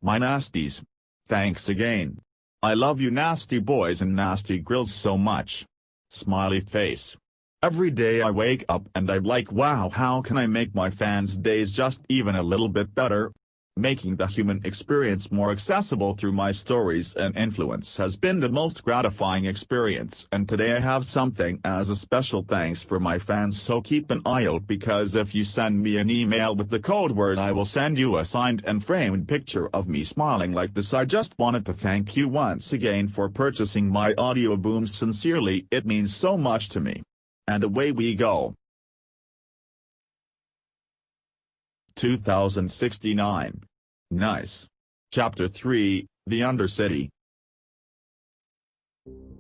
My nasties. Thanks again. I love you nasty boys and nasty girls so much. Smiley face. Every day I wake up and I'm like, wow, how can I make my fans' days just even a little bit better? Making the human experience more accessible through my stories and influence has been the most gratifying experience, and today I have something as a special thanks for my fans, so keep an eye out, because if you send me an email with the code word, I will send you a signed and framed picture of me smiling like this. I just wanted to thank you once again for purchasing my audioboom. Sincerely, it means so much to me. And away we go. 2069. Nice. Chapter 3, The Undercity.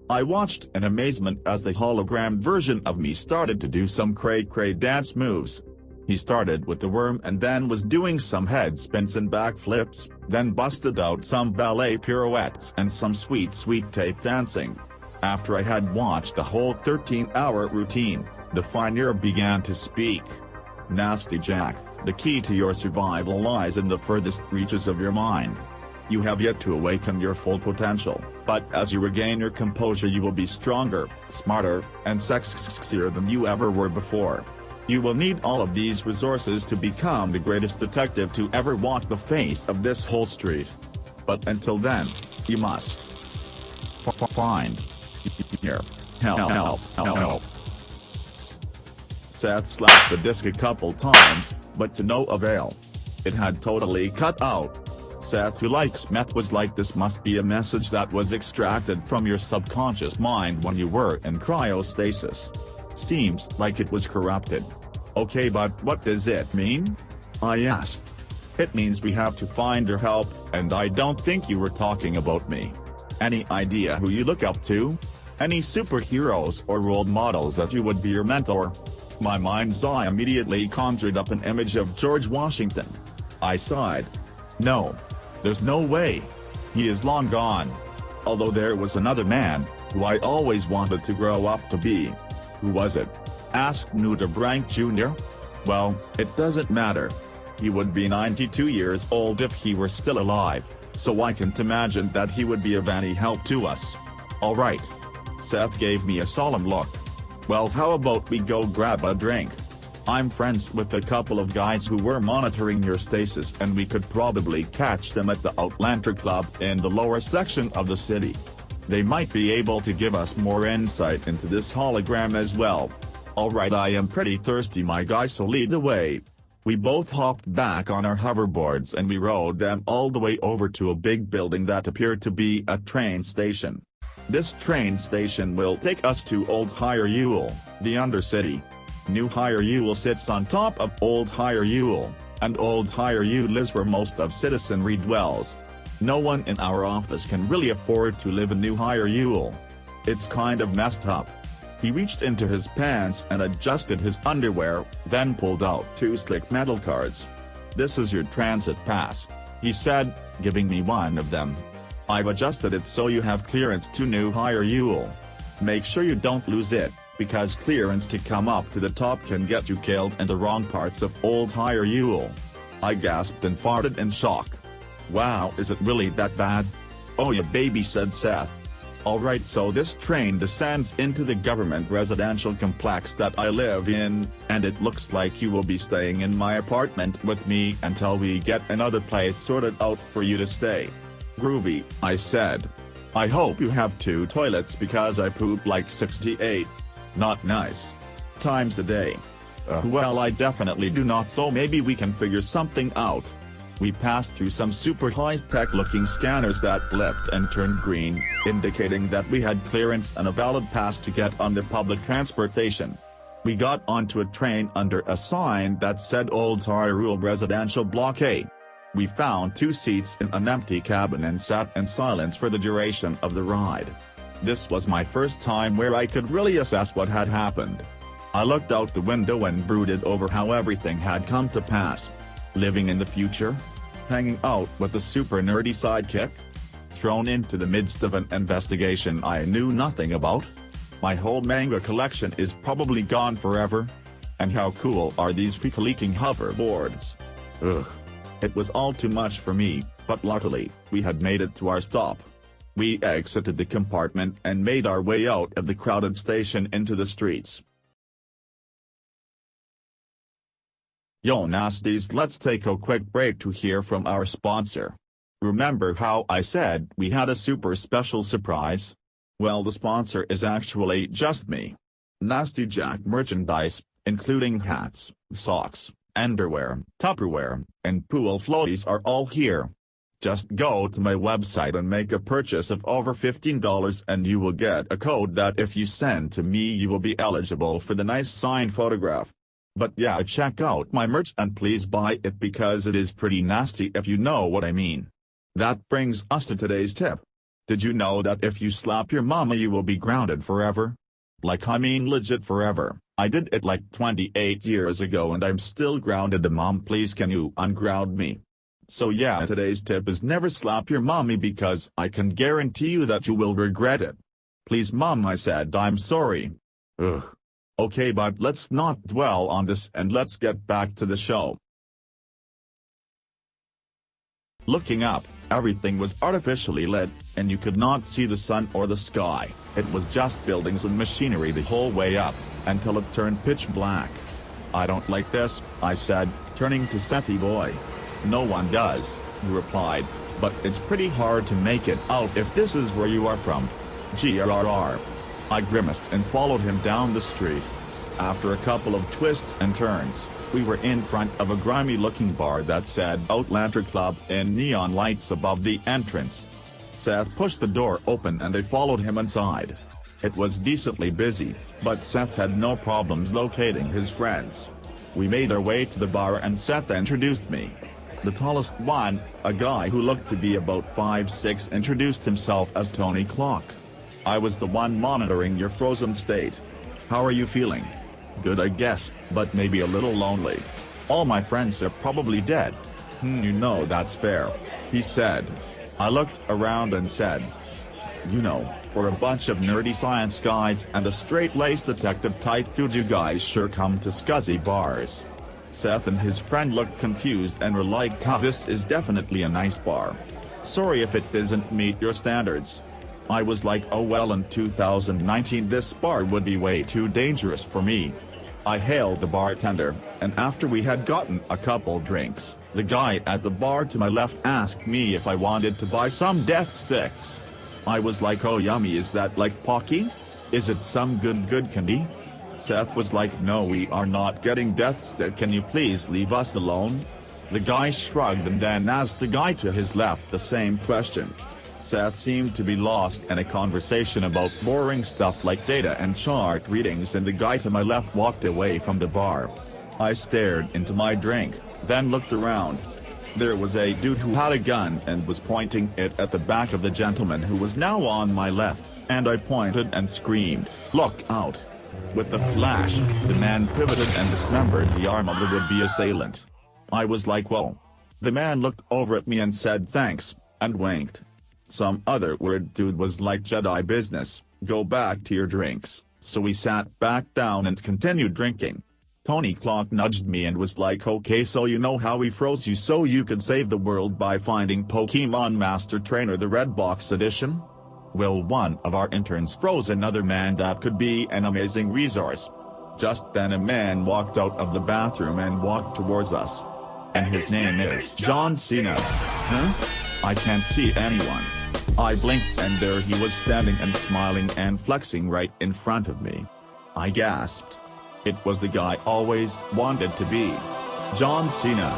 I watched in amazement as the hologram version of me started to do some cray-cray dance moves. He started with the worm and then was doing some head spins and backflips, then busted out some ballet pirouettes and some sweet tape dancing. After I had watched the whole 13-hour routine, the fine began to speak. Nasty Jack, the key to your survival lies in the furthest reaches of your mind. You have yet to awaken your full potential, but as you regain your composure you will be stronger, smarter, and sexier than you ever were before. You will need all of these resources to become the greatest detective to ever walk the face of this whole street. But until then, you must find your help. Seth slapped the disc a couple times, but to no avail. It had totally cut out. Seth, who likes meth, was like, this must be a message that was extracted from your subconscious mind when you were in cryostasis. Seems like it was corrupted. Okay, but what does it mean? I asked. It means we have to find your help, and I don't think you were talking about me. Any idea who you look up to? Any superheroes or role models that you would be your mentor? My mind's eye immediately conjured up an image of George Washington. I sighed. No. There's no way. He is long gone. Although there was another man, who I always wanted to grow up to be. Who was it? Asked Nutter Brank Jr. Well, it doesn't matter. He would be 92 years old if he were still alive, so I can't imagine that he would be of any help to us. Alright. Seth gave me a solemn look. Well, how about we go grab a drink? I'm friends with a couple of guys who were monitoring your stasis, and we could probably catch them at the Outlander Club in the lower section of the city. They might be able to give us more insight into this hologram as well. Alright, I am pretty thirsty my guy, so lead the way. We both hopped back on our hoverboards and we rode them all the way over to a big building that appeared to be a train station. This train station will take us to Old Higher Ewell, the Undercity. New Higher Ewell sits on top of Old Higher Ewell, and Old Higher Ewell is where most of citizenry dwells. No one in our office can really afford to live in New Higher Ewell. It's kind of messed up. He reached into his pants and adjusted his underwear, then pulled out 2 slick metal cards. This is your transit pass, he said, giving me one of them. I've adjusted it so you have clearance to New Higher Ewell. Make sure you don't lose it, because clearance to come up to the top can get you killed in the wrong parts of Old Higher Ewell. I gasped and farted in shock. Wow, is it really that bad? Oh yeah baby, said Seth. Alright, so this train descends into the government residential complex that I live in, and it looks like you will be staying in my apartment with me until we get another place sorted out for you to stay. Groovy, I said. I hope you have 2 toilets because I poop like 68. Not nice. Times a day. Well, I definitely do not, so maybe we can figure something out. We passed through some super high-tech looking scanners that blipped and turned green, indicating that we had clearance and a valid pass to get on the public transportation. We got onto a train under a sign that said Old Higher Ewell Residential Block A. We found 2 seats in an empty cabin and sat in silence for the duration of the ride. This was my first time where I could really assess what had happened. I looked out the window and brooded over how everything had come to pass. Living in the future? Hanging out with a super nerdy sidekick? Thrown into the midst of an investigation I knew nothing about? My whole manga collection is probably gone forever? And how cool are these freak-leaking hoverboards? Ugh. It was all too much for me, but luckily, we had made it to our stop. We exited the compartment and made our way out of the crowded station into the streets. Yo nasties, let's take a quick break to hear from our sponsor. Remember how I said we had a super special surprise? Well, the sponsor is actually just me. Nasty Jack merchandise, including hats, socks, underwear, Tupperware, and pool floaties are all here. Just go to my website and make a purchase of over $15 and you will get a code that if you send to me you will be eligible for the nice signed photograph. But yeah, check out my merch and please buy it because it is pretty nasty if you know what I mean. That brings us to today's tip. Did you know that if you slap your mama you will be grounded forever? Like I mean legit forever. I did it like 28 years ago and I'm still grounded. Mom, please can you unground me? So yeah, today's tip is never slap your mommy because I can guarantee you that you will regret it. Please mom, I said I'm sorry. Ugh. Okay, but let's not dwell on this and let's get back to the show. Looking up, everything was artificially lit, and you could not see the sun or the sky. It was just buildings and machinery the whole way up, until it turned pitch black. I don't like this, I said, turning to Sethy boy. No one does, he replied, but it's pretty hard to make it out if this is where you are from. GRRR. I grimaced and followed him down the street. After a couple of twists and turns, we were in front of a grimy-looking bar that said Outlander Club in neon lights above the entrance. Seth pushed the door open and I followed him inside. It was decently busy, but Seth had no problems locating his friends. We made our way to the bar and Seth introduced me. The tallest one, a guy who looked to be about 5'6", introduced himself as Tony Clock. I was the one monitoring your frozen state. How are you feeling? Good, I guess, but maybe a little lonely. All my friends are probably dead. You know that's fair, he said. I looked around and said, you know, for a bunch of nerdy science guys and a straight-laced detective type dude, you guys sure come to scuzzy bars. Seth and his friend looked confused and were like, this is definitely a nice bar. Sorry if it doesn't meet your standards. I was like, oh well, in 2019 this bar would be way too dangerous for me. I hailed the bartender, and after we had gotten a couple drinks, the guy at the bar to my left asked me if I wanted to buy some death sticks. I was like, oh yummy, is that like Pocky? Is it some good candy? Seth was like, no, we are not getting death stick, can you please leave us alone? The guy shrugged and then asked the guy to his left the same question. Seth seemed to be lost in a conversation about boring stuff like data and chart readings, and the guy to my left walked away from the bar. I stared into my drink, then looked around. There was a dude who had a gun and was pointing it at the back of the gentleman who was now on my left, and I pointed and screamed, "Look out!" With the flash, the man pivoted and dismembered the arm of the would-be assailant. I was like, whoa. The man looked over at me and said thanks, and winked. Some other weird dude was like, Jedi business, go back to your drinks, so we sat back down and continued drinking. Tony Clock nudged me and was like, okay, so you know how we froze you so you could save the world by finding Pokemon Master Trainer the Red Box Edition? Well, one of our interns froze another man that could be an amazing resource. Just then a man walked out of the bathroom and walked towards us. And his name is John Cena. Huh? I can't see anyone. I blinked and there he was standing and smiling and flexing right in front of me. I gasped. It was the guy I always wanted to be. John Cena.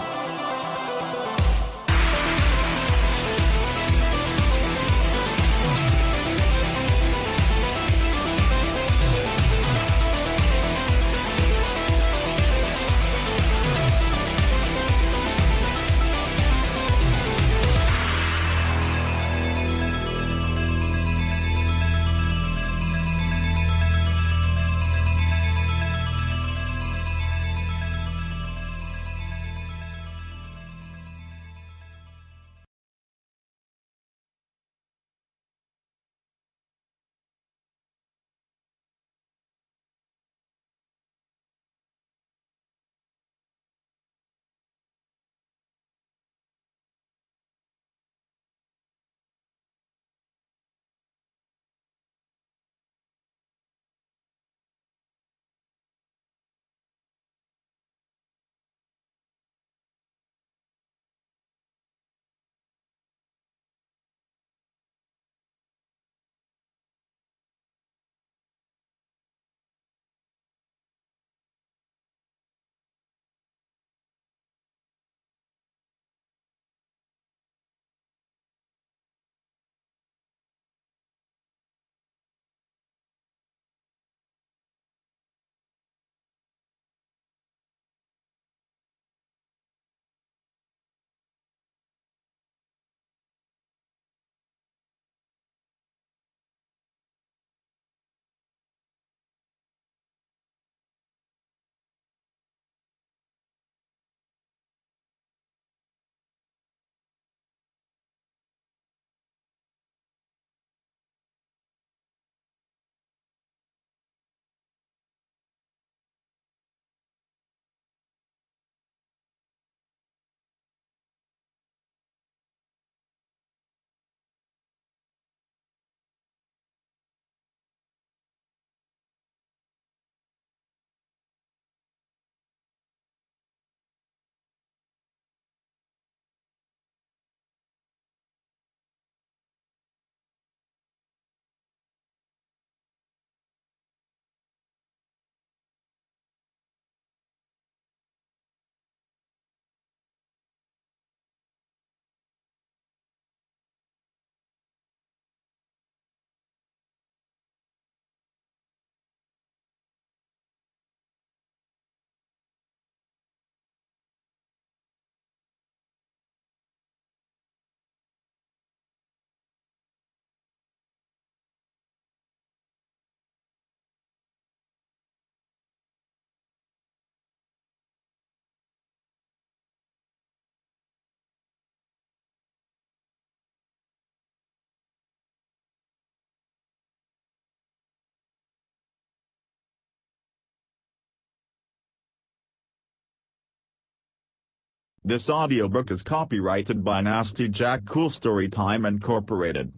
This audiobook is copyrighted by Nasty Jack Cool Storytime Incorporated.